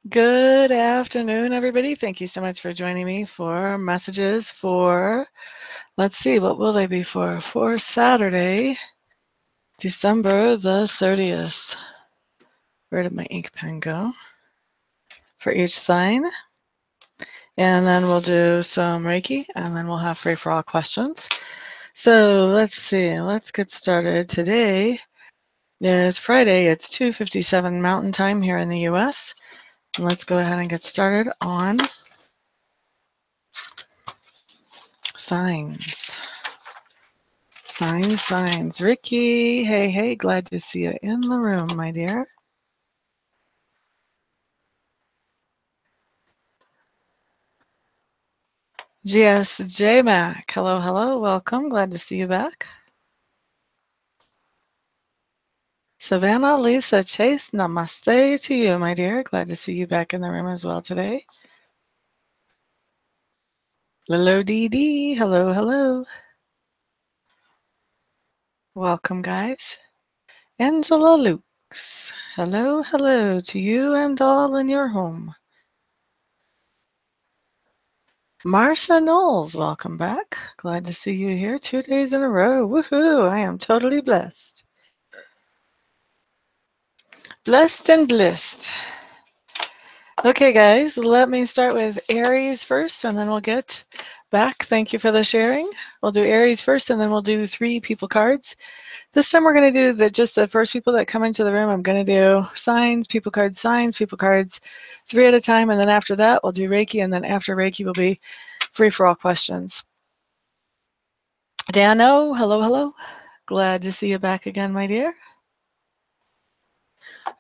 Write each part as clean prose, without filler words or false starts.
Good afternoon, everybody. Thank you so much for joining me for messages for, let's see, what will they be for? For Saturday, December the 30th. Where did my ink pen go? For each sign. And then we'll do some Reiki, and then we'll have free for all questions. So let's see, let's get started. Today is Friday. It's 2:57 Mountain Time here in the US. And let's go ahead and get started on signs. Signs. Ricky, hey, glad to see you in the room, my dear. GSJ Mac, hello, welcome. Glad to see you back. Savannah Lisa Chase, namaste to you, my dear. Glad to see you back in the room as well today. Lilo DD, hello. Welcome, guys. Angela Lukes, hello to you and all in your home. Marsha Knowles, welcome back. Glad to see you here 2 days in a row. Woohoo! I am totally blessed. Blessed and blissed. Okay, guys, let me start with Aries first, and then we'll get back. Thank you for the sharing. We'll do Aries first, and then we'll do 3 people cards. This time we're going to do just the first people that come into the room. I'm going to do signs, people cards, 3 at a time, and then after that we'll do Reiki, and then after Reiki will be free for all questions. Dano, hello. Glad to see you back again, my dear.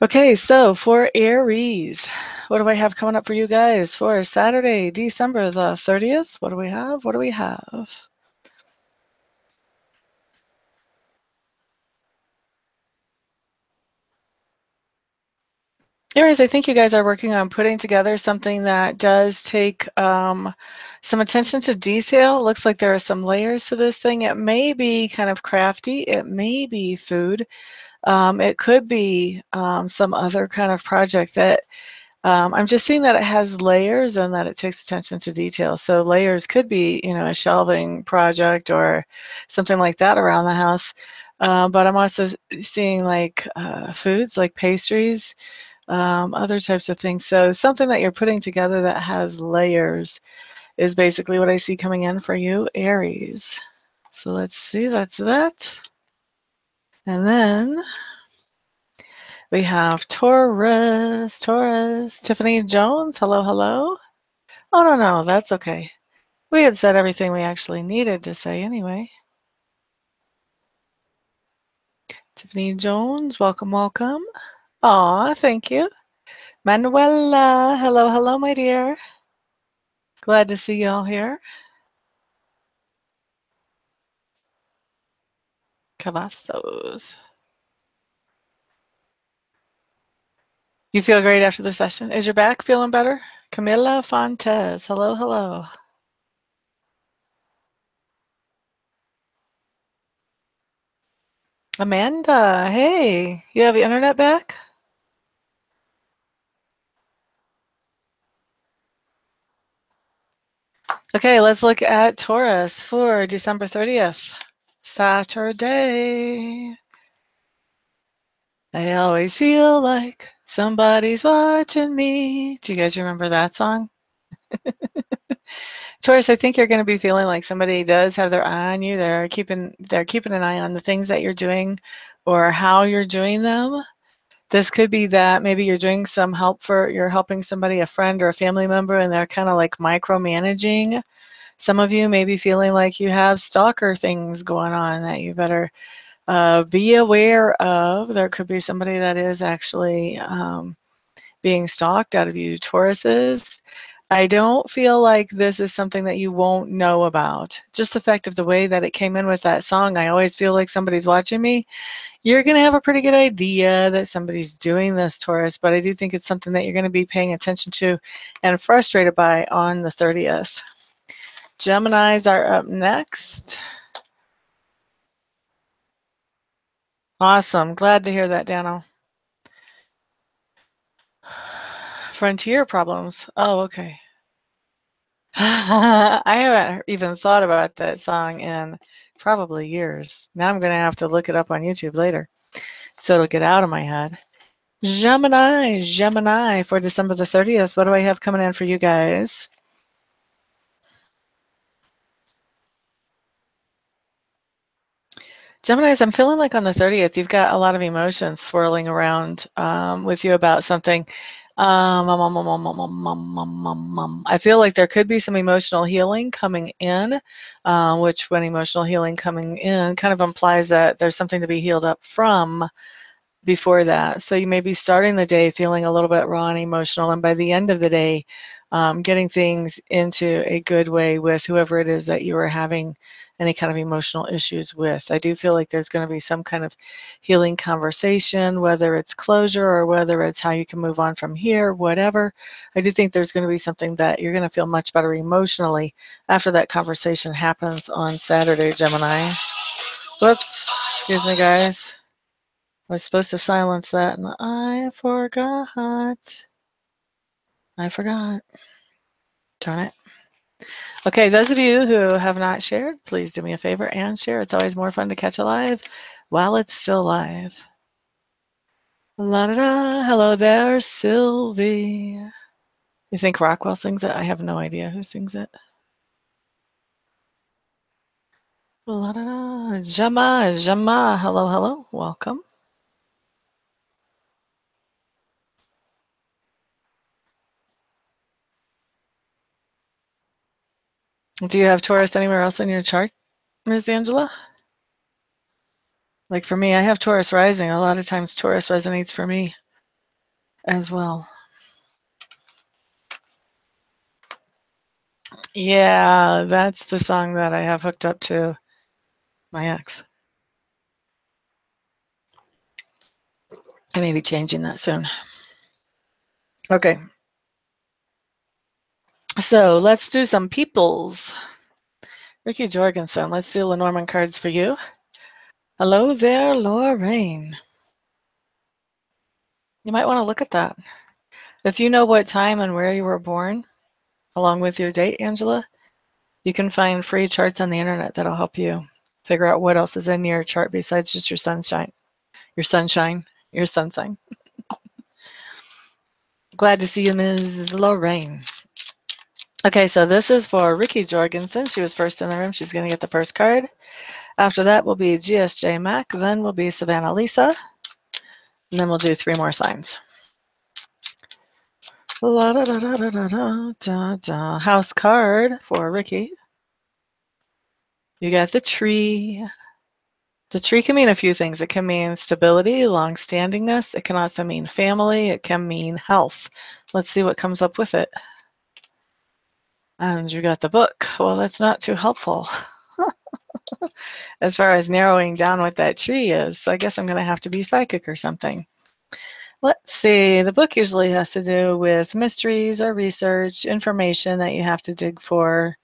Okay, so for Aries, what do I have coming up for you guys for Saturday, December the 30th? What do we have? Aries, I think you guys are working on putting together something that does take some attention to detail. It looks like there are some layers to this thing. It may be kind of crafty. It may be food. It could be some other kind of project that I'm just seeing that it has layers and that it takes attention to detail. So layers could be, a shelving project or something like that around the house. But I'm also seeing like foods, like pastries, other types of things. So something that you're putting together that has layers is basically what I see coming in for you, Aries. So let's see, that's that. And then we have Taurus, Tiffany Jones, hello. Oh, no, that's okay. We had said everything we actually needed to say anyway. Tiffany Jones, welcome. Aw, thank you. Manuela, hello, my dear. Glad to see y'all here. Cavazos. You feel great after the session? Is your back feeling better? Camila Fontes, hello. Amanda, hey, you have the internet back? Okay, let's look at Taurus for December 30th, Saturday. I always feel like somebody's watching me. Do you guys remember that song? Taurus, I think you're going to be feeling like somebody does have their eye on you. They're keeping an eye on the things that you're doing or how you're doing them. This could be that maybe you're doing some you're helping somebody, a friend or a family member, and they're kind of like micromanaging. Some of you may be feeling like you have stalker things going on that you better be aware of. There could be somebody that is actually being stalked out of you, Tauruses. I don't feel like this is something that you won't know about. Just the fact of the way that it came in with that song, I always feel like somebody's watching me. You're going to have a pretty good idea that somebody's doing this, Taurus, but I do think it's something that you're going to be paying attention to and frustrated by on the 30th. Geminis are up next. Awesome. Glad to hear that, Dano. Frontier problems. Oh, okay. I haven't even thought about that song in probably years. Now I'm going to have to look it up on YouTube later so it'll get out of my head. Gemini, Gemini for December the 30th. What do I have coming in for you guys? Geminis, I'm feeling like on the 30th, you've got a lot of emotions swirling around with you about something. I feel like there could be some emotional healing coming in, which when emotional healing coming in kind of implies that there's something to be healed up from before that. So you may be starting the day feeling a little bit raw and emotional, and by the end of the day, getting things into a good way with whoever it is that you are having any kind of emotional issues with. I do feel like there's going to be some kind of healing conversation, whether it's closure or whether it's how you can move on from here, whatever. I do think there's going to be something that you're going to feel much better emotionally after that conversation happens on Saturday, Gemini. Whoops, excuse me, guys. I was supposed to silence that, and I forgot. I forgot. Darn it. Okay, those of you who have not shared, please do me a favor and share. It's always more fun to catch a live while it's still live. La da da. Hello there, Sylvie. You think Rockwell sings it? I have no idea who sings it. La da da. Jama, Jama. Hello, hello. Welcome. Do you have Taurus anywhere else in your chart, Ms. Angela? Like for me, I have Taurus rising. A lot of times Taurus resonates for me as well. Yeah, that's the song that I have hooked up to my ex. I may be changing that soon. Okay, so let's do some peoples. Ricky Jorgensen, let's do Lenormand cards for you. Hello there, Lorraine. You might want to look at that. If you know what time and where you were born, along with your date, Angela, you can find free charts on the internet that'll help you figure out what else is in your chart besides just your sunshine, your sunshine, your sun sign. Glad to see you, Ms. Lorraine. Okay, so this is for Ricky Jorgensen. She was first in the room. She's going to get the first card. After that will be GSJ Mac. Then will be Savannah Lisa. And then we'll do 3 more signs. La da da da da da da da da. House card for Ricky. You got the tree. The tree can mean a few things. It can mean stability, long-standingness. It can also mean family. It can mean health. Let's see what comes up with it. And you got the book. Well, that's not too helpful as far as narrowing down what that tree is. So I guess I'm going to have to be psychic or something. Let's see. The book usually has to do with mysteries or research, information that you have to dig for.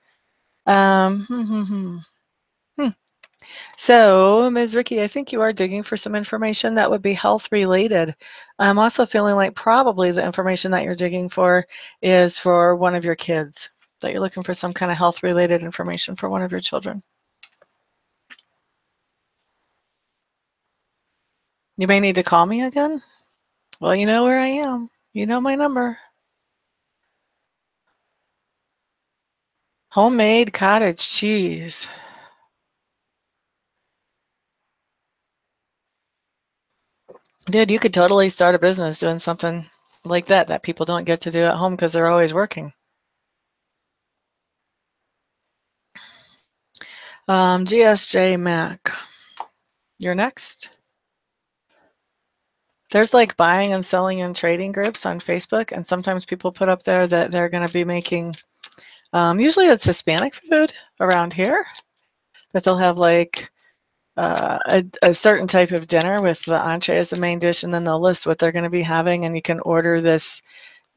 So, Ms. Ricky, I think you are digging for some information that would be health related. I'm also feeling like probably the information that you're digging for is for one of your kids, that you're looking for some kind of health related information for one of your children. You may need to call me again. Well, you know where I am. You know my number. Homemade cottage cheese. Dude, you could totally start a business doing something like that people don't get to do at home because they're always working. GSJ Mac. You're next. There's like buying and selling and trading groups on Facebook, and sometimes people put up there that they're going to be making, usually it's Hispanic food around here, but they'll have like a certain type of dinner with the entree as the main dish, and then they'll list what they're going to be having, and you can order this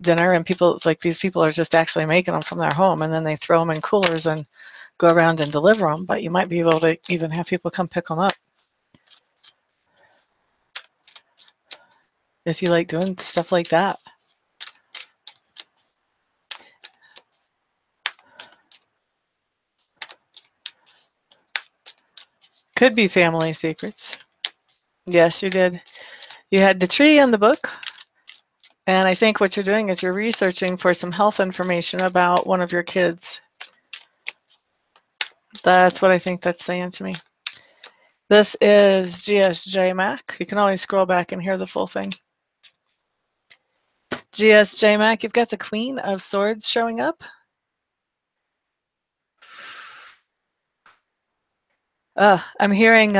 dinner, and people, it's like these people are just actually making them from their home, and then they throw them in coolers and go around and deliver them, but you might be able to even have people come pick them up if you like doing stuff like that. Could be family secrets. Yes, you did. You had the tree in the book, and I think what you're doing is you're researching for some health information about one of your kids. That's what I think that's saying to me. This is GSJ Mac. You can always scroll back and hear the full thing. GSJ Mac, you've got the Queen of Swords showing up. I'm hearing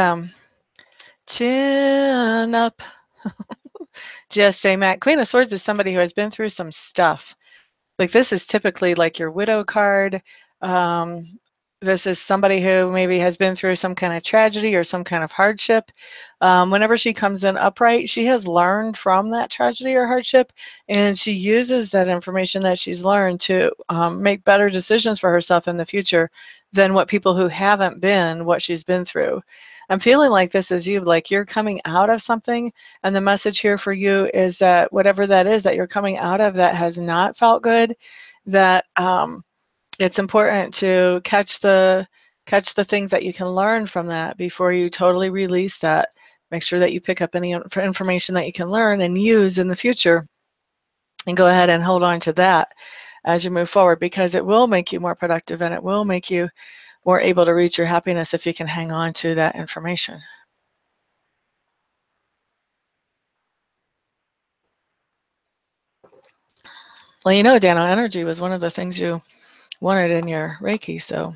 chin up. GSJ Mac. Queen of Swords is somebody who has been through some stuff. Like this is typically like your widow card. This is somebody who maybe has been through some kind of tragedy or some kind of hardship. Whenever she comes in upright, she has learned from that tragedy or hardship, and she uses that information that she's learned to make better decisions for herself in the future than what people who haven't been what she's been through. I'm feeling like this is you, like you're coming out of something, and the message here for you is that whatever that is that you're coming out of that has not felt good, that it's important to catch the things that you can learn from that before you totally release that. Make sure that you pick up any information that you can learn and use in the future, and go ahead and hold on to that as you move forward, because it will make you more productive and it will make you more able to reach your happiness if you can hang on to that information. Well, you know, Dano, energy was one of the things you wanted in your Reiki, so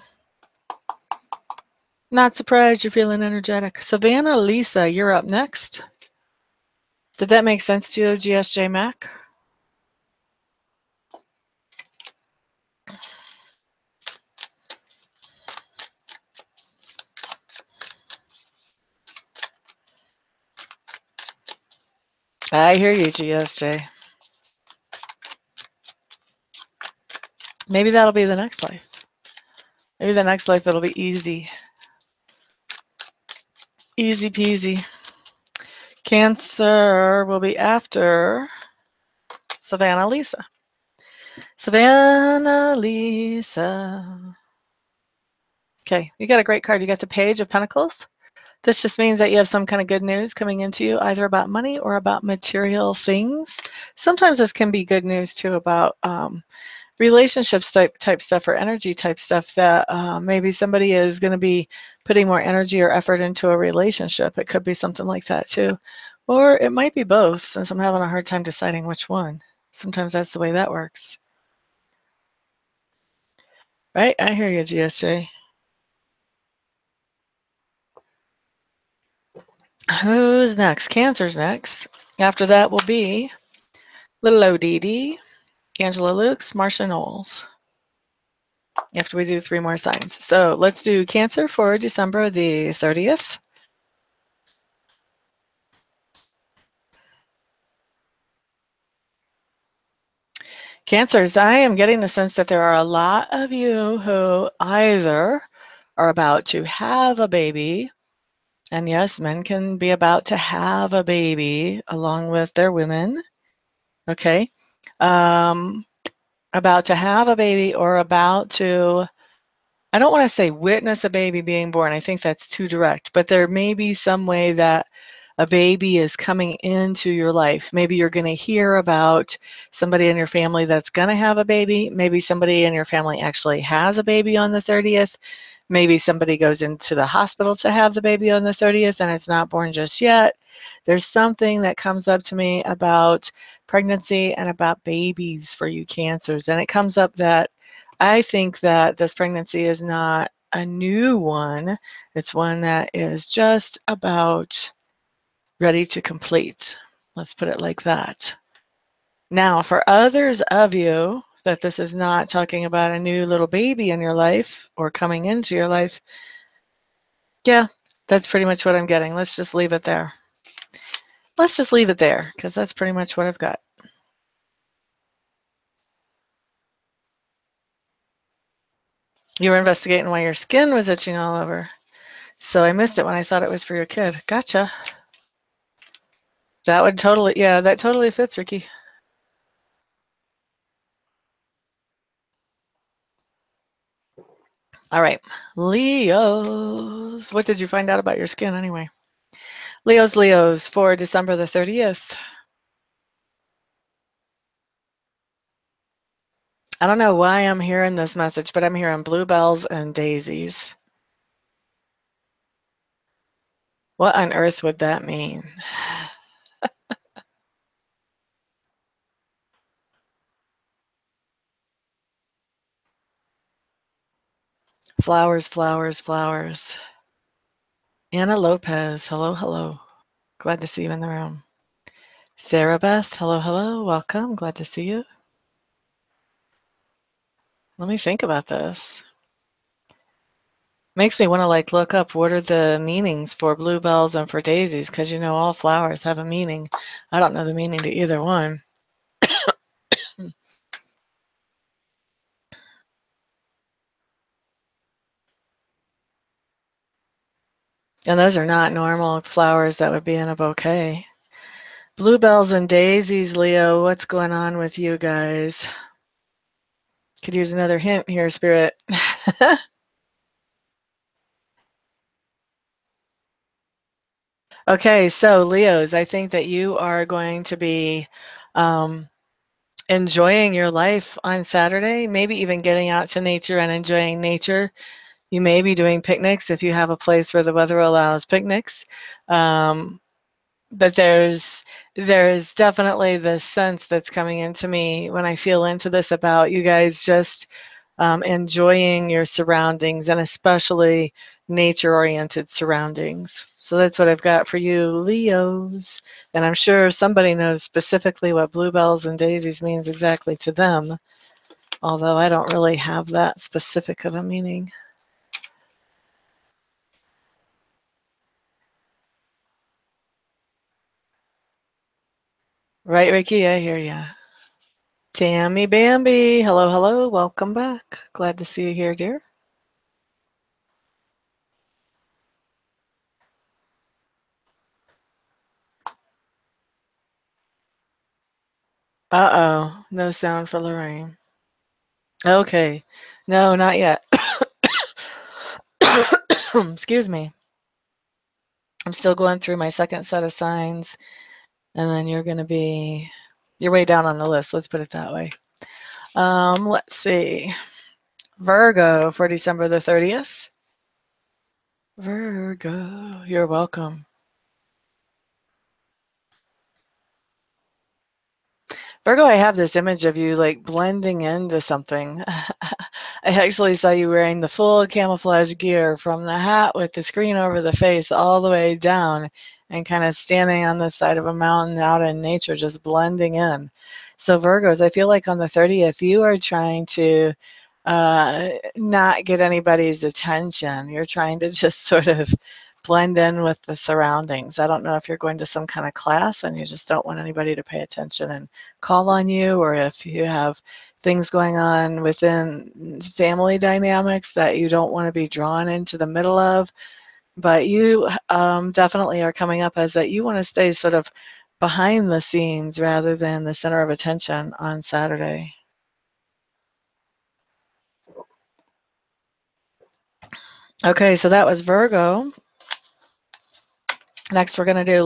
not surprised you're feeling energetic. Savannah Lisa, you're up next. Did that make sense to you, GSJ Mac? I hear you, GSJ. Maybe that'll be the next life. Maybe the next life it'll be easy. Easy peasy. Cancer will be after Savannah Lisa. Savannah Lisa. Okay, you got a great card. You got the Page of Pentacles. This just means that you have some kind of good news coming into you, either about money or about material things. Sometimes this can be good news too about relationships type stuff or energy type stuff, that maybe somebody is going to be putting more energy or effort into a relationship. It could be something like that too. Or it might be both, since I'm having a hard time deciding which one. Sometimes that's the way that works. Right? I hear you, GSJ. Who's next? Cancer's next. After that will be Little ODD, Angela Lukes, Marcia Knowles. After we do 3 more signs. So let's do Cancer for December the 30th. Cancers, I am getting the sense that there are a lot of you who either are about to have a baby, and yes, men can be about to have a baby along with their women, okay? About to have a baby, or about to, I don't want to say witness a baby being born. I think that's too direct, but there may be some way that a baby is coming into your life. Maybe you're going to hear about somebody in your family that's going to have a baby. Maybe somebody in your family actually has a baby on the 30th. Maybe somebody goes into the hospital to have the baby on the 30th and it's not born just yet. There's something that comes up to me about pregnancy and about babies for you Cancers. And it comes up that I think that this pregnancy is not a new one. It's one that is just about ready to complete. Let's put it like that. Now, for others of you that this is not talking about a new little baby in your life or coming into your life, yeah, that's pretty much what I'm getting. Let's just leave it there. Let's just leave it there, because that's pretty much what I've got. You were investigating why your skin was itching all over. So I missed it when I thought it was for your kid. Gotcha. That would totally, yeah, that totally fits, Ricky. All right, Leos. What did you find out about your skin anyway? Leos for December the 30th. I don't know why I'm hearing this message, but I'm hearing bluebells and daisies. What on earth would that mean? Flowers, flowers, flowers. Anna Lopez, hello, hello. Glad to see you in the room. Sarah Beth, hello, hello. Welcome. Glad to see you. Let me think about this. Makes me want to like look up what are the meanings for bluebells and for daisies, because you know all flowers have a meaning. I don't know the meaning to either one. And those are not normal flowers that would be in a bouquet. Bluebells and daisies, Leo, what's going on with you guys? Could use another hint here, Spirit. Okay, so Leos, I think that you are going to be enjoying your life on Saturday, maybe even getting out to nature and enjoying nature. You may be doing picnics if you have a place where the weather allows picnics. But there is definitely this sense that's coming into me when I feel into this about you guys just enjoying your surroundings, and especially nature-oriented surroundings. So that's what I've got for you, Leos. And I'm sure somebody knows specifically what bluebells and daisies means exactly to them, although I don't really have that specific of a meaning. Right, Ricky? I hear ya. Tammy Bambi, hello, hello, welcome back. Glad to see you here, dear. Uh-oh, no sound for Lorraine. Okay, no, not yet. Excuse me. I'm still going through my second set of signs, and then you're way down on the list, let's put it that way. Let's see. Virgo for December the 30th. Virgo, you're welcome. Virgo, I have this image of you like blending into something. I actually saw you wearing the full camouflage gear from the hat with the screen over the face all the way down and kind of standing on the side of a mountain out in nature, just blending in. So Virgos, I feel like on the 30th, you are trying to not get anybody's attention. You're trying to just sort of blend in with the surroundings. I don't know if you're going to some kind of class and you just don't want anybody to pay attention and call on you, or if you have things going on within family dynamics that you don't want to be drawn into the middle of. But you definitely are coming up as that you want to stay sort of behind the scenes rather than the center of attention on Saturday. Okay, so that was Virgo. Next, we're going to do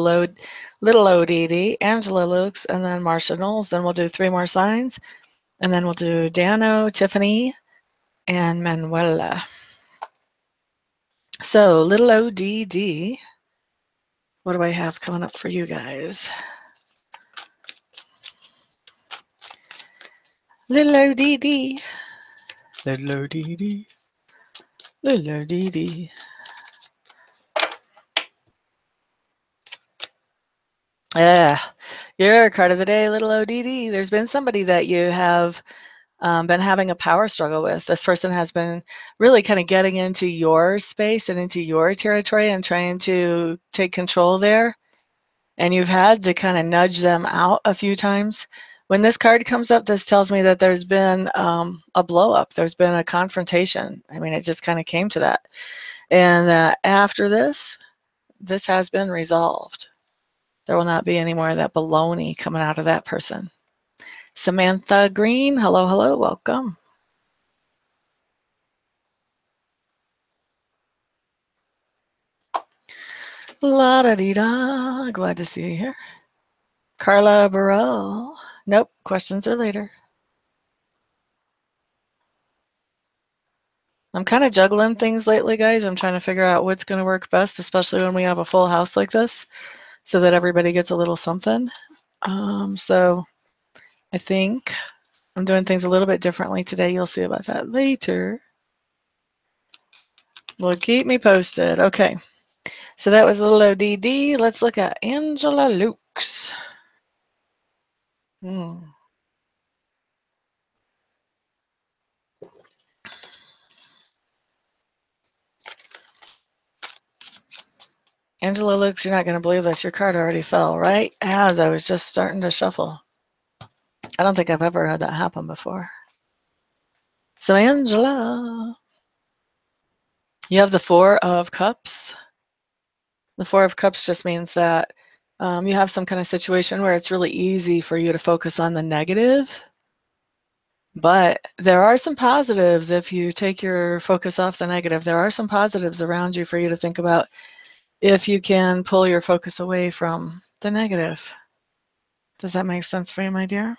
little ODD, Angela Lukes, and then Marcia Knowles. Then we'll do 3 more signs. And then we'll do Dano, Tiffany, and Manuela. So, little ODD, what do I have coming up for you guys? Little ODD, little ODD, little ODD. Yeah, your card of the day, little ODD. There's been somebody that you have been having a power struggle with. This person has been really kind of getting into your space and into your territory and trying to take control there. And you've had to kind of nudge them out a few times. When this card comes up, this tells me that there's been a blow up. There's been a confrontation. I mean, it just kind of came to that. And after this has been resolved. There will not be any more of that baloney coming out of that person. Samantha Green, hello, hello, welcome. La da dee da. Glad to see you here. Carla Burrell. Nope. Questions are later. I'm kind of juggling things lately, guys. I'm trying to figure out what's going to work best, especially when we have a full house like this, so that everybody gets a little something. So I think I'm doing things a little bit differently today. You'll see about that later. Well, keep me posted. Okay. So that was a little ODD. Let's look at Angela Lukes. Angela Lukes, you're not going to believe this. Your card already fell right as I was just starting to shuffle. I don't think I've ever had that happen before. So Angela, you have the Four of Cups. The Four of Cups just means that you have some kind of situation where it's really easy for you to focus on the negative. But there are some positives if you take your focus off the negative. There are some positives around you for you to think about if you can pull your focus away from the negative. Does that make sense for you, my dear?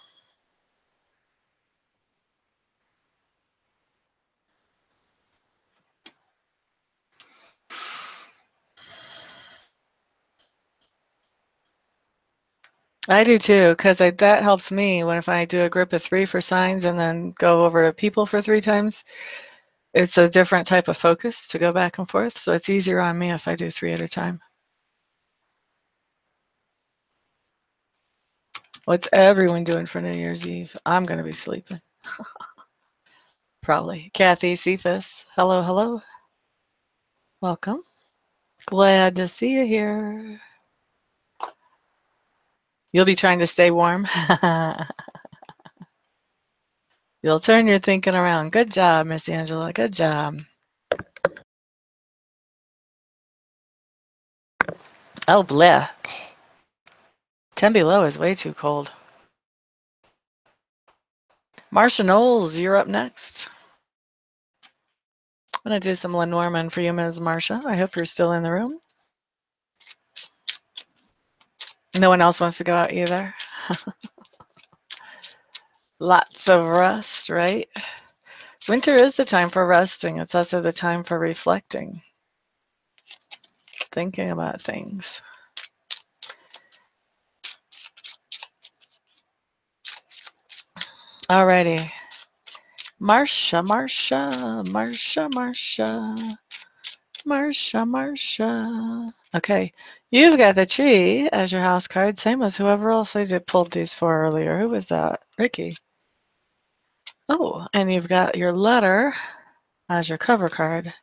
I do too, because that helps me when if I do a group of 3 for signs and then go over to people for 3 times. It's a different type of focus to go back and forth, so it's easier on me if I do 3 at a time. What's everyone doing for New Year's Eve? I'm going to be sleeping. Probably. Kathy Cephas. Hello, hello. Welcome. Glad to see you here. You'll be trying to stay warm. You'll turn your thinking around. Good job, Miss Angela. Good job. Oh, bleh. 10 below is way too cold. Marcia Knowles, you're up next. I'm going to do some Lenormand for you, Ms. Marcia. I hope you're still in the room. No one else wants to go out either. Lots of rest, right? Winter is the time for resting. It's also the time for reflecting, thinking about things. Alrighty. Marcia, Marcia, Marcia, Marcia, Marcia, Marcia. Okay, you've got the tree as your house card, same as whoever else I just pulled these for earlier. Who was that? Ricky. Oh, and you've got your letter as your cover card.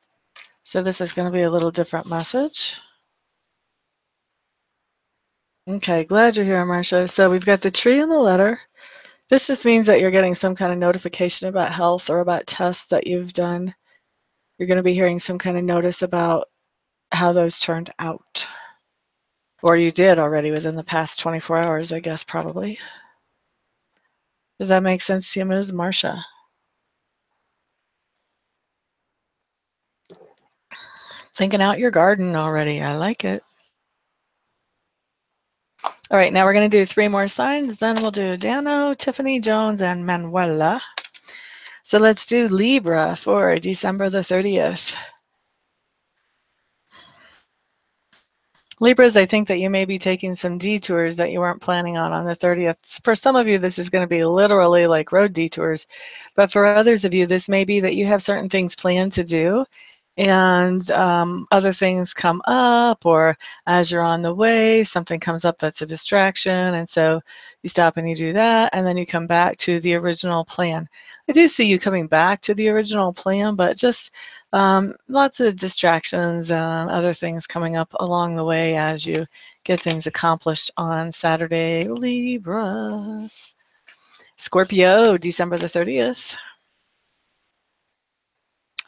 So this is going to be a little different message. Okay, glad you're here, Marcia. So we've got the tree and the letter. This just means that you're getting some kind of notification about health or about tests that you've done. You're going to be hearing some kind of notice about how those turned out. Or you did already within the past 24 hours, I guess, probably. Does that make sense to you, Ms. Marcia? Thinking out your garden already. I like it. All right, now we're going to do 3 more signs. Then we'll do Dano, Tiffany Jones, and Manuela. So let's do Libra for December the 30th. Libras, I think that you may be taking some detours that you weren't planning on the 30th. For some of you, this is going to be literally like road detours. But for others of you, this may be that you have certain things planned to do and other things come up, or as you're on the way, something comes up that's a distraction. And so you stop and you do that, and then you come back to the original plan. I do see you coming back to the original plan, but just lots of distractions and other things coming up along the way as you get things accomplished on Saturday. Libras. Scorpio, December the 30th.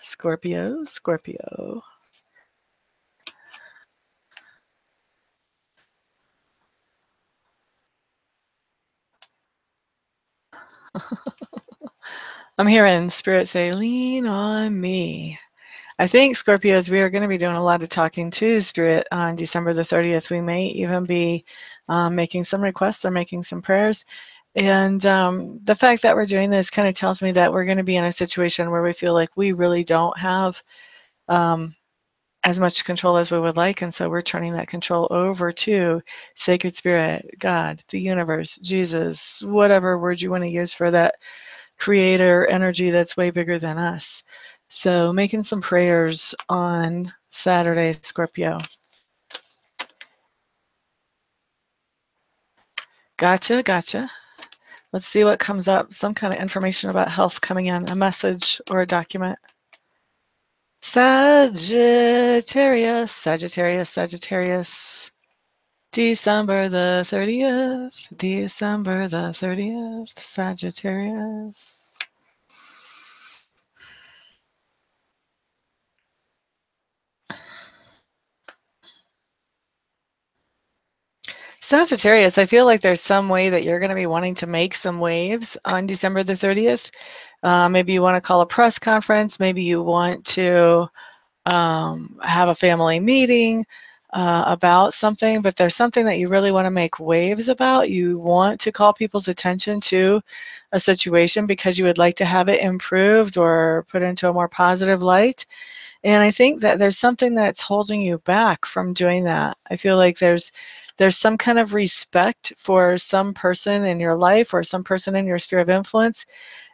Scorpio, Scorpio. I'm hearing Spirit say, lean on me. I think, Scorpios, we are going to be doing a lot of talking to Spirit on December the 30th. We may even be making some requests or making some prayers. And the fact that we're doing this kind of tells me that we're going to be in a situation where we feel like we really don't have as much control as we would like. And so we're turning that control over to Sacred Spirit, God, the universe, Jesus, whatever word you want to use for that creator energy that's way bigger than us. So making some prayers on Saturday, Scorpio. Gotcha, gotcha. Let's see what comes up. Some kind of information about health coming in, a message or a document. Sagittarius, Sagittarius, Sagittarius. December the 30th, December the 30th, Sagittarius. Sagittarius, I feel like there's some way that you're going to be wanting to make some waves on December the 30th. Maybe you want to call a press conference. Maybe you want to have a family meeting about something, but there's something that you really want to make waves about. You want to call people's attention to a situation because you would like to have it improved or put into a more positive light. And I think that there's something that's holding you back from doing that. I feel like there's some kind of respect for some person in your life or some person in your sphere of influence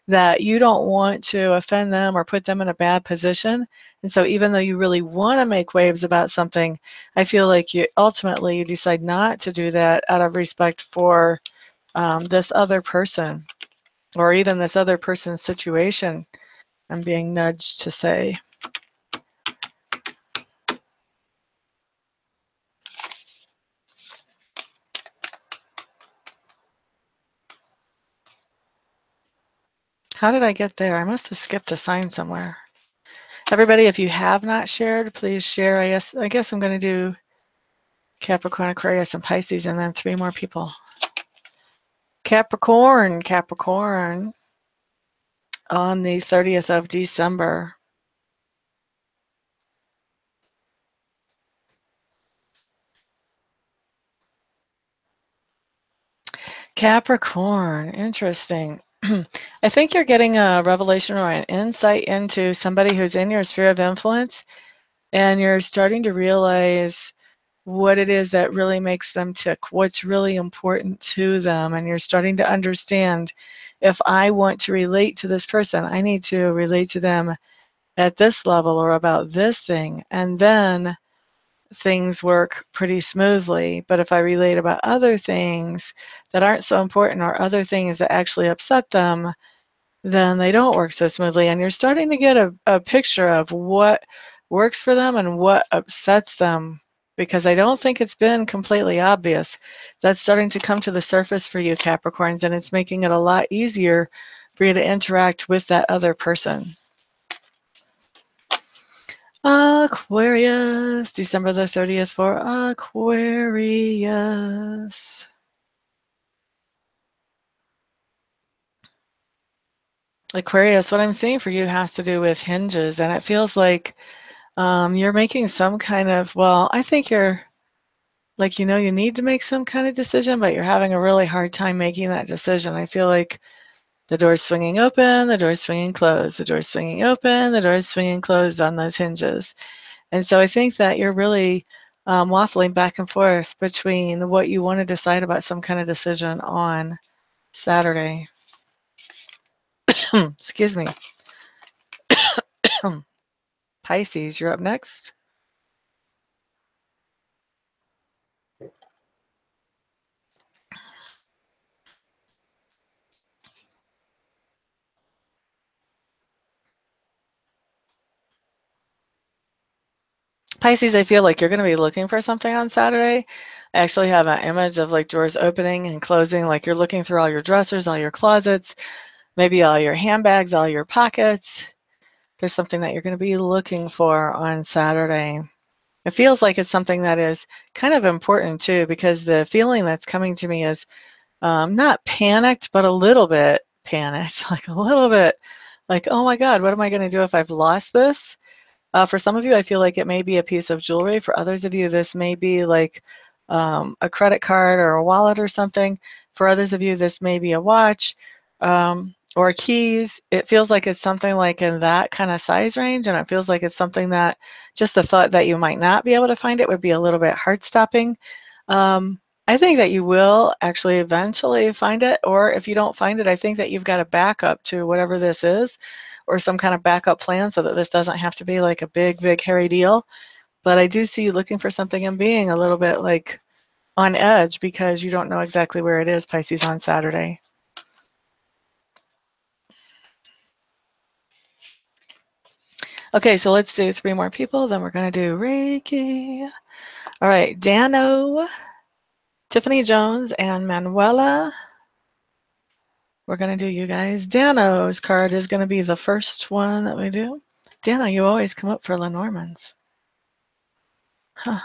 that you don't want to offend them or put them in a bad position. And so even though you really want to make waves about something, I feel like you ultimately decide not to do that out of respect for this other person or even this other person's situation, I'm being nudged to say. How did I get there? I must have skipped a sign somewhere. Everybody, if you have not shared, please share. I guess I'm going to do Capricorn, Aquarius, and Pisces, and then 3 more people. Capricorn, Capricorn, on the 30th of December. Capricorn, interesting. I think you're getting a revelation or an insight into somebody who's in your sphere of influence, and you're starting to realize what it is that really makes them tick, what's really important to them, and you're starting to understand, if I want to relate to this person, I need to relate to them at this level or about this thing, and then things work pretty smoothly. But if I relate about other things that aren't so important or other things that actually upset them, then they don't work so smoothly. And you're starting to get a picture of what works for them and what upsets them, because I don't think it's been completely obvious. That's starting to come to the surface for you, Capricorns, and it's making it a lot easier for you to interact with that other person. Aquarius, December the 30th for Aquarius. Aquarius, what I'm seeing for you has to do with hinges, and it feels like you're making some kind of, well, I think you're like, you need to make some kind of decision, but you're having a really hard time making that decision. I feel like the door's swinging open, the door's swinging closed, the door's swinging open, the door's swinging closed on those hinges. And so I think that you're really waffling back and forth between what you want to decide about some kind of decision on Saturday. Excuse me. Pisces, you're up next. Pisces, I feel like you're going to be looking for something on Saturday. I actually have an image of like doors opening and closing, like you're looking through all your dressers, all your closets, maybe all your handbags, all your pockets. There's something that you're going to be looking for on Saturday. It feels like it's something that is kind of important too, because the feeling that's coming to me is not panicked, but a little bit panicked, like a little bit like, oh my God, what am I going to do if I've lost this? For some of you, I feel like it may be a piece of jewelry. For others of you, this may be like a credit card or a wallet or something. For others of you, this may be a watch or keys. It feels like it's something like in that kind of size range, and it feels like it's something that just the thought that you might not be able to find it would be a little bit heart-stopping. I think that you will actually eventually find it, or if you don't find it, I think that you've got a backup to whatever this is, or some kind of backup plan so that this doesn't have to be like a big, big, hairy deal. But I do see you looking for something and being a little bit like on edge because you don't know exactly where it is, Pisces, on Saturday. Okay, so let's do 3 more people, then we're going to do Reiki. All right, Dano, Tiffany Jones, and Manuela. We're going to do you guys. Dano's card is going to be the first one that we do. Dano, you always come up for Lenormand's. Huh.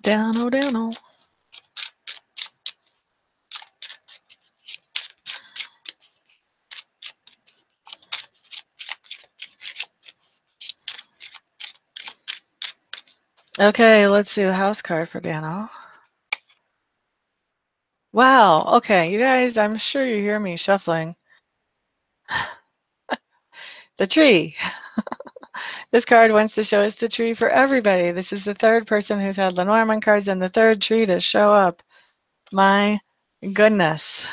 Dano, Dano. Okay, let's see the house card for Dano. Wow, okay, you guys, I'm sure you hear me shuffling. The tree. This card wants to show us the tree for everybody. This is the third person who's had Lenormand cards and the third tree to show up. My goodness.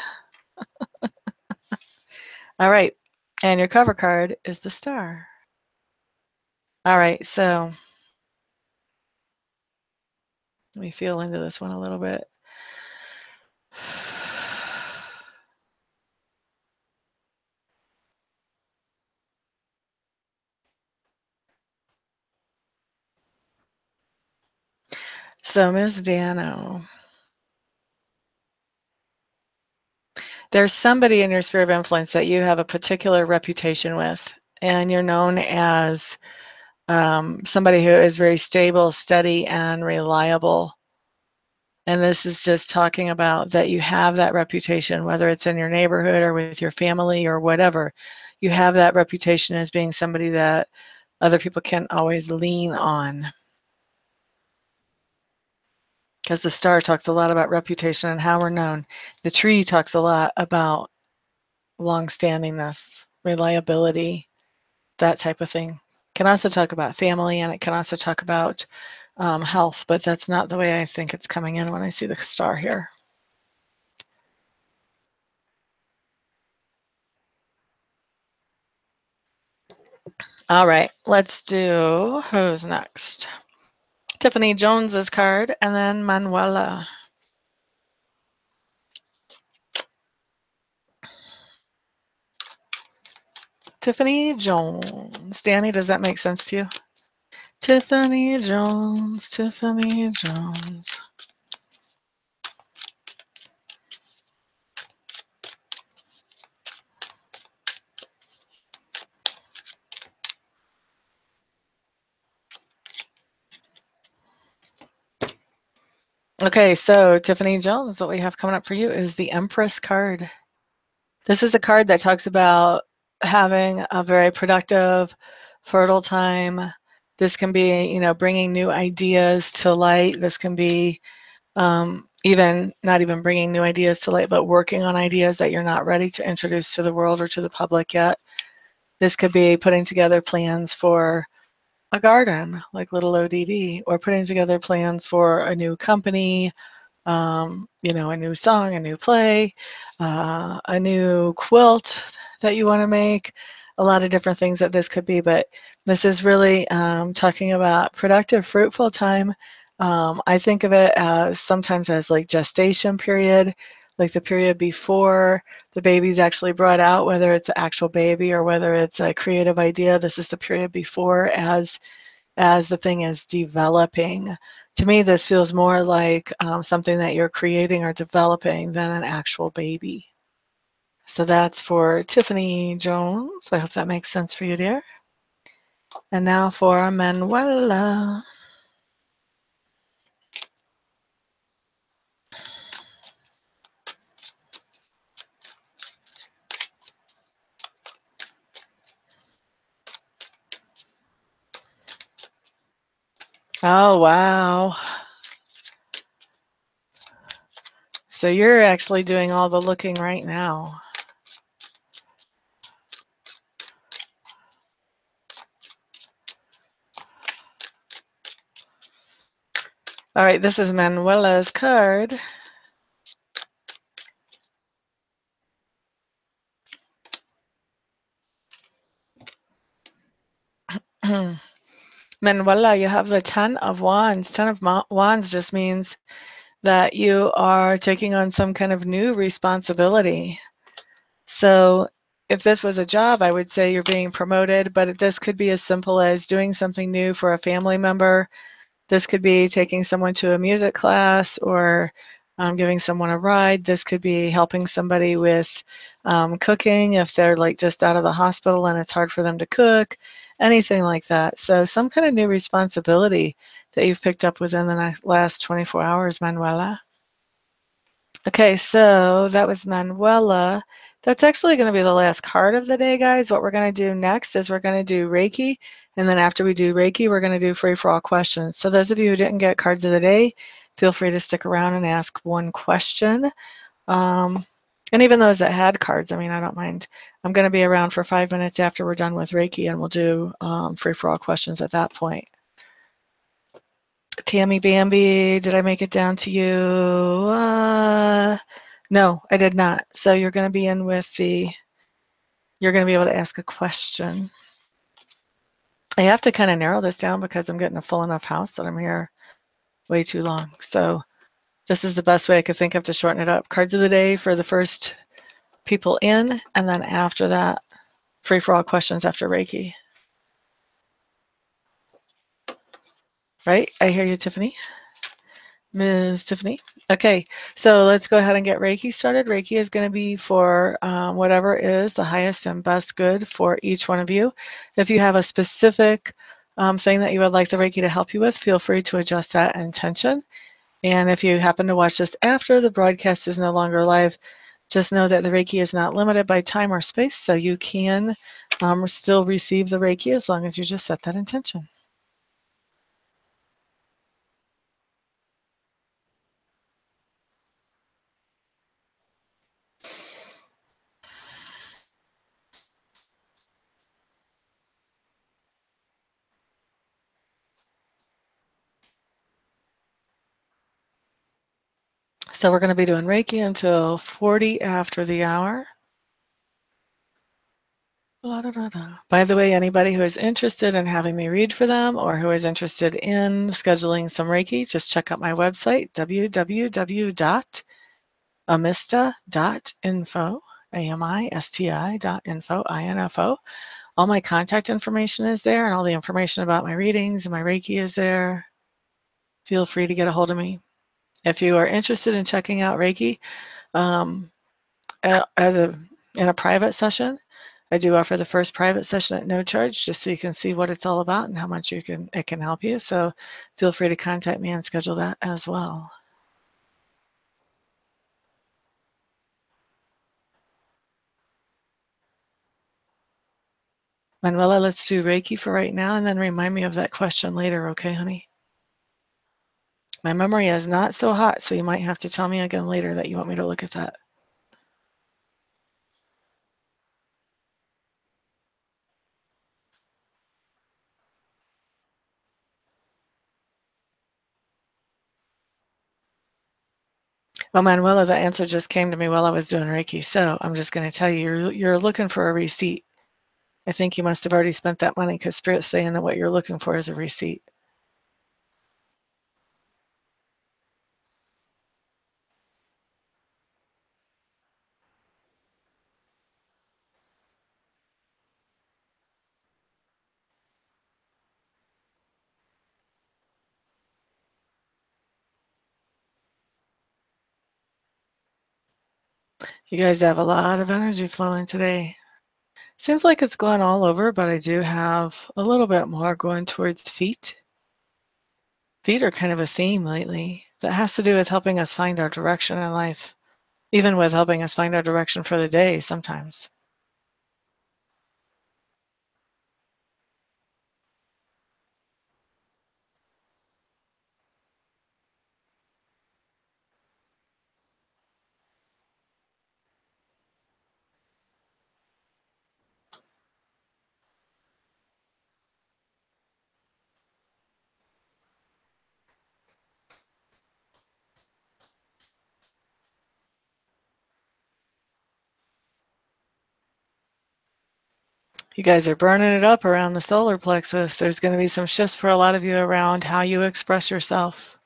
All right, and your cover card is the star. All right, so let me feel into this one a little bit. So, Ms. Dano, there's somebody in your sphere of influence that you have a particular reputation with, and you're known as somebody who is very stable, steady, and reliable. And this is just talking about that you have that reputation, whether it's in your neighborhood or with your family or whatever. You have that reputation as being somebody that other people can always lean on. Because the star talks a lot about reputation and how we're known. The tree talks a lot about long-standingness, reliability, that type of thing. It can also talk about family, and it can also talk about health, but that's not the way I think it's coming in when I see the star here. All right, let's do who's next. Tiffany Jones's card, and then Manuela. Tiffany Jones. Danny, does that make sense to you? Tiffany Jones, Tiffany Jones. Okay, so Tiffany Jones, what we have coming up for you is the Empress card. This is a card that talks about having a very productive, fertile time. This can be, you know, bringing new ideas to light. This can be even not even bringing new ideas to light, but working on ideas that you're not ready to introduce to the world or to the public yet. This could be putting together plans for a garden, like little ODD, or putting together plans for a new company, you know, a new song, a new play, a new quilt that you want to make, a lot of different things that this could be, but this is really talking about productive, fruitful time. I think of it as sometimes as like gestation period, like the period before the baby's actually brought out, whether it's an actual baby or whether it's a creative idea. This is the period before as the thing is developing. To me, this feels more like something that you're creating or developing than an actual baby. So that's for Tiffany Jones. I hope that makes sense for you, dear. And now for Manuela. Oh, wow. So you're actually doing all the looking right now. All right, this is Manuela's card. Manuela, you have the 10 of Wands. 10 of Wands just means that you are taking on some kind of new responsibility. So if this was a job, I would say you're being promoted, but this could be as simple as doing something new for a family member. This could be taking someone to a music class or giving someone a ride. This could be helping somebody with cooking if they're like just out of the hospital and it's hard for them to cook, anything like that. So some kind of new responsibility that you've picked up within the last 24 hours, Manuela. Okay, so that was Manuela. That's actually going to be the last card of the day, guys. What we're going to do next is we're going to do Reiki, and then after we do Reiki, we're going to do free-for-all questions. So those of you who didn't get cards of the day, feel free to stick around and ask one question. And even those that had cards, I mean, I don't mind. I'm going to be around for 5 minutes after we're done with Reiki, and we'll do free-for-all questions at that point. Tammy Bambi, did I make it down to you? No, I did not. So you're going to be in with you're going to be able to ask a question. I have to kind of narrow this down because I'm getting a full enough house that I'm here way too long. So this is the best way I could think of to shorten it up. Cards of the day for the first people in, and then after that, free for all questions after Reiki. Right? I hear you, Tiffany. Ms. Tiffany. Okay, so let's go ahead and get Reiki started. Reiki is going to be for whatever is the highest and best good for each one of you. If you have a specific thing that you would like the Reiki to help you with, feel free to adjust that intention. And if you happen to watch this after the broadcast is no longer live, just know that the Reiki is not limited by time or space, so you can still receive the Reiki as long as you just set that intention. So we're going to be doing Reiki until 40 after the hour. La, da, da, da. By the way, anybody who is interested in having me read for them or who is interested in scheduling some Reiki, just check out my website, www.amista.info, AMISTI.info, INFO. All my contact information is there, and all the information about my readings and my Reiki is there. Feel free to get a hold of me. If you are interested in checking out Reiki in a private session, I do offer the first private session at no charge, just so you can see what it's all about and how much it can help you. So feel free to contact me and schedule that as well. Manuela, let's do Reiki for right now, and then remind me of that question later, okay, honey? My memory is not so hot, so you might have to tell me again later that you want me to look at that. Well, Manuela, the answer just came to me while I was doing Reiki, so I'm just going to tell you, you're looking for a receipt. I think you must have already spent that money because Spirit's saying that what you're looking for is a receipt. You guys have a lot of energy flowing today. Seems like it's going all over, but I do have a little bit more going towards feet. Feet are kind of a theme lately that has to do with helping us find our direction in life, even with helping us find our direction for the day sometimes. You guys are burning it up around the solar plexus. There's going to be some shifts for a lot of you around how you express yourself.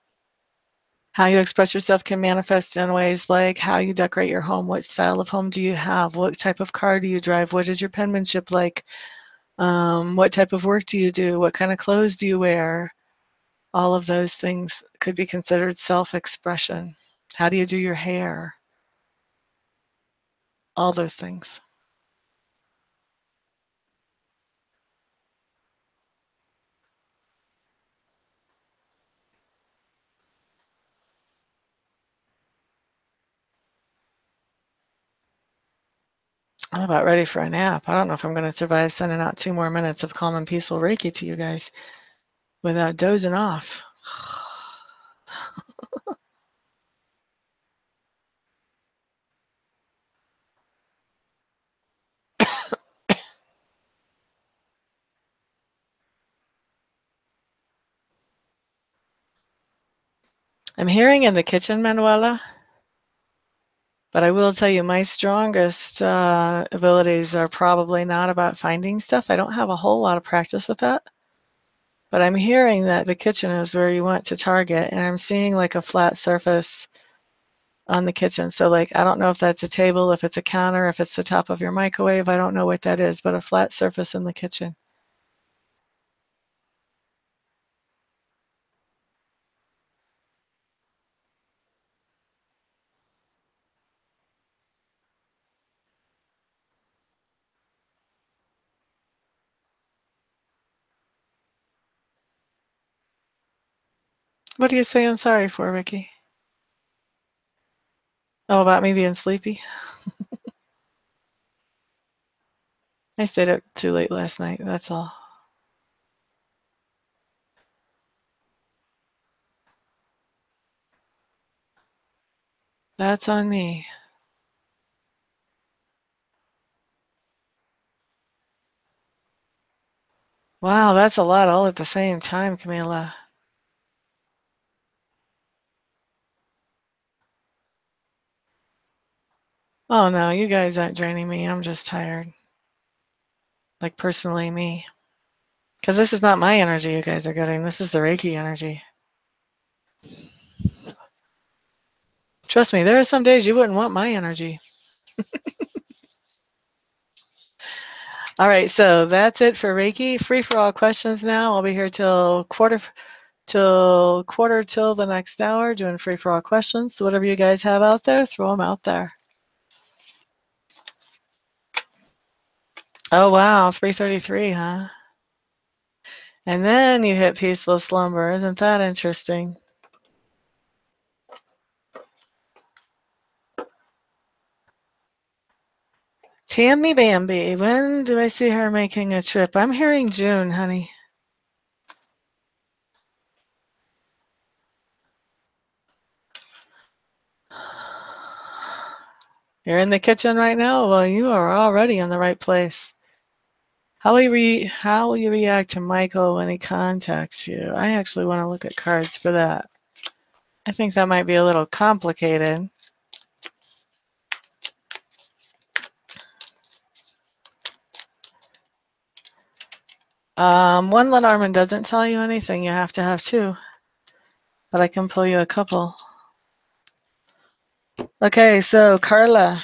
How you express yourself can manifest in ways like how you decorate your home. What style of home do you have? What type of car do you drive? What is your penmanship like? What type of work do you do? What kind of clothes do you wear? All of those things could be considered self-expression. How do you do your hair? All those things. I'm about ready for a nap. I don't know if I'm going to survive sending out 2 more minutes of calm and peaceful Reiki to you guys without dozing off. I'm hearing in the kitchen, Manuela, but I will tell you my strongest abilities are probably not about finding stuff. I don't have a whole lot of practice with that, but I'm hearing that the kitchen is where you want to target, and I'm seeing like a flat surface on the kitchen. So like, I don't know if that's a table, if it's a counter, if it's the top of your microwave. I don't know what that is, but a flat surface in the kitchen. What are you saying sorry for, Ricky? Oh, about me being sleepy? I stayed up too late last night, that's all. That's on me. Wow, that's a lot all at the same time, Camila. Oh no, you guys aren't draining me. I'm just tired. Like personally me. Because this is not my energy you guys are getting. This is the Reiki energy. Trust me, there are some days you wouldn't want my energy. All right, so that's it for Reiki. Free for all questions now. I'll be here till quarter till the next hour doing free for all questions. So whatever you guys have out there, throw them out there. Oh wow, 3:33, huh? And then you hit peaceful slumber. Isn't that interesting? Tammy Bambi, when do I see her making a trip? I'm hearing June, honey. You're in the kitchen right now? Well, you are already in the right place. How will you react to Michael when he contacts you? I actually want to look at cards for that. I think that might be a little complicated. One Lenormand doesn't tell you anything. You have to have 2. But I can pull you a couple. Okay, so Carla.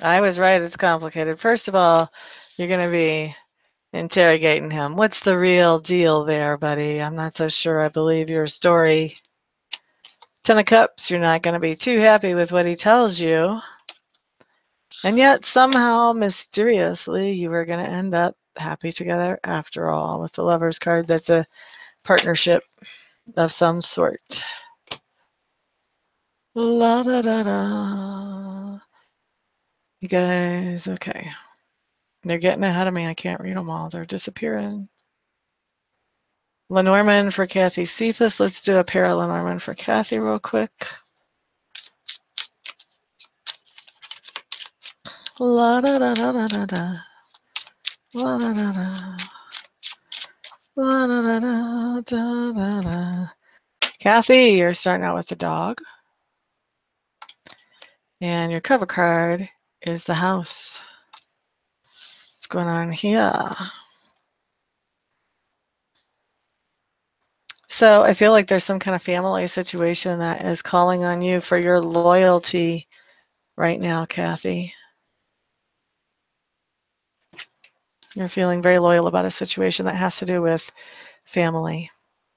I was right, it's complicated. First of all, you're going to be interrogating him. What's the real deal there, buddy? I'm not so sure I believe your story. 10 of Cups, you're not going to be too happy with what he tells you. And yet, somehow, mysteriously, you are going to end up happy together after all. With the Lover's card, that's a partnership of some sort. La da da da. You guys, okay. They're getting ahead of me. I can't read them all. They're disappearing. Lenormand for Kathy Cephas. Let's do a pair of Lenormand for Kathy real quick. La da da da da da da. La da da da. La da da da da da da. Kathy, you're starting out with the dog. And your cover card is the house. What's going on here? So I feel like there's some kind of family situation that is calling on you for your loyalty right now, Kathy. You're feeling very loyal about a situation that has to do with family.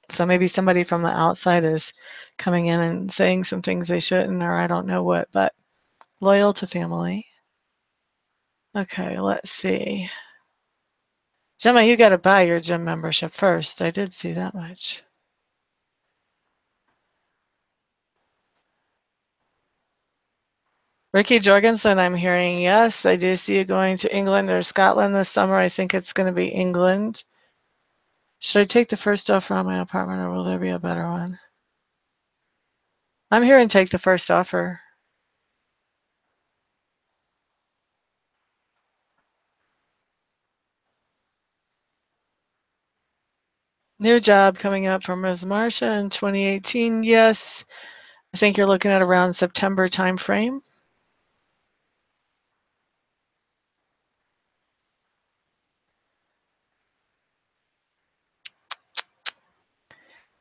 So maybe somebody from the outside is coming in and saying some things they shouldn't, or I don't know what, but loyal to family. Okay, let's see. Gemma, you got to buy your gym membership first. I did see that much. Ricky Jorgensen, I'm hearing, yes, I do see you going to England or Scotland this summer. I think it's going to be England. Should I take the first offer on my apartment, or will there be a better one? I'm hearing take the first offer. New job coming up from Ms. Marcia in 2018. Yes, I think you're looking at around September timeframe.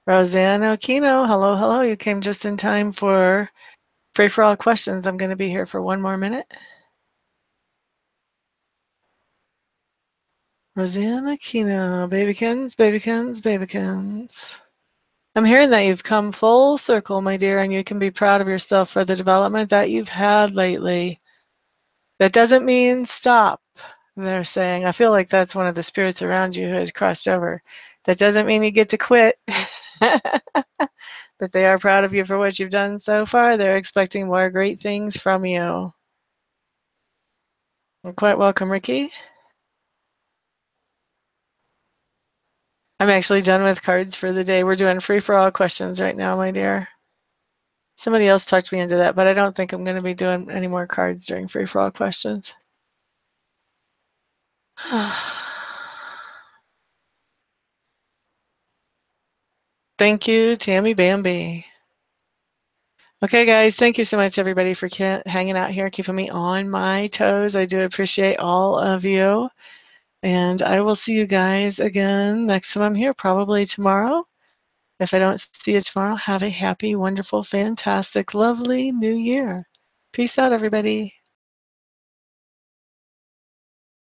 Roseanne Aquino, hello, hello. You came just in time for Pray for All questions. I'm going to be here for one more minute. Roseanne Aquino, babykins, babykins, babykins. I'm hearing that you've come full circle, my dear, and you can be proud of yourself for the development that you've had lately. That doesn't mean stop, they're saying. I feel like that's one of the spirits around you who has crossed over. That doesn't mean you get to quit. But they are proud of you for what you've done so far. They're expecting more great things from you. You're quite welcome, Ricky. I'm actually done with cards for the day. We're doing free-for-all questions right now, my dear. Somebody else talked me into that, but I don't think I'm going to be doing any more cards during free-for-all questions. Thank you, Tammy Bambi. Okay, guys, thank you so much, everybody, for hanging out here, keeping me on my toes. I do appreciate all of you. And I will see you guys again next time I'm here, probably tomorrow. If I don't see you tomorrow, have a happy, wonderful, fantastic, lovely new year. Peace out, everybody.